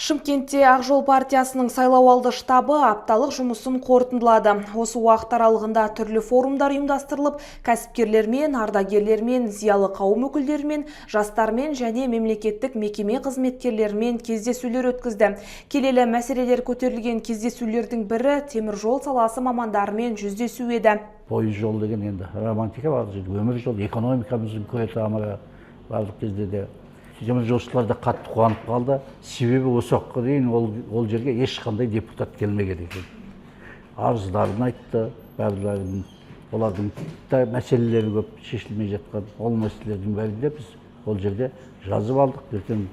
Шымкентте Ақ жол партиясының сайлауалды штабы апталық жұмысын қорытындылады. Осы уақыт аралығында түрлі форумдар ұйымдастырылып, кәсіпкерлермен, ардагерлермен, зиялы қауым өкілдерімен, жастармен және мемлекеттік мекеме қызметкерлерімен кездесулер өткізді. Келелі мәселелер көтерілген кездесулердің бірі темір жол саласы мамандарымен жүздесу еді. Пойыз жол деген енді романтика бар, өмір жол, экономикамыздың көре тамыры барлық кезде де. Темір жолшылар да қатты қуанып қалды. Себебі осы уақытқа дейін ол жерге ешқандай депутат келмеген екен. Арыздарын айтты, барлардың олардың да мәселелері көп шешілмей жатқан. Ол мәселелердің бәрін де біз ол жерде жазып алдық. Ертең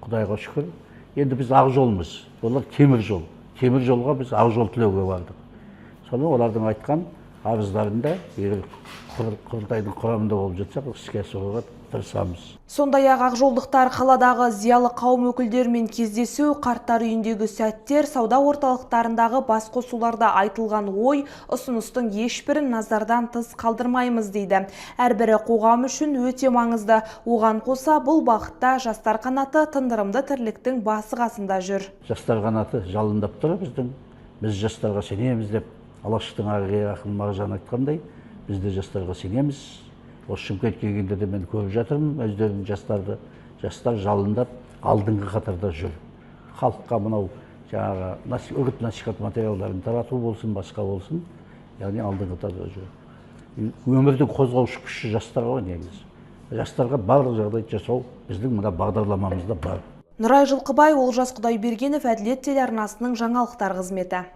Құдайға шүкір. Енді біз ақ жолмыз. Олар темір жол. Темір жолға біз ақ жол тілеуге бардық. Соны олардың айтқан арыздарында құрылтайдың құрамында болып жатсақ, іске асыруға тырысамыз. Сондай-ақ ақжолдықтар қаладағы зиялы қауым өкілдерімен кездесу, қарттар үйіндегі сәттер, сауда орталықтарындағы басқосуларда айтылған ой, ұсыныстың ешбірін назардан тыс қалдырмаймыз дейді. Әрбірі қоғам үшін өте маңызды. Оған қоса бұл бағытта жастар қанаты тындырымды тірліктің басы қасында жүр. Жастар қанаты жалындап тұр біздің. Біз жастарға сенеміз деп Алаштың ағайы ақын Мағжан айтқандай, біз де жастарға сенеміз. Осы Шымкентке келгенде де мен көріп жатырмын, өздерінің жастар жалындап алдыңғы қатарда жүр. Халыққа мынау жаңағы үгіт насихат материалдарын тарату болсын, басқа болсын, яғни алдыңғы қатарда жүр. Өмірдің қозғаушы күші жастарға ғой негізі. Жастарға барлық жағдай жасау біздің мына бағдарламамызда бар. Нұрай Жылқыбай, Олжас Құдайбергенов, Әділет телеарнасының жаңалықтар қызметі.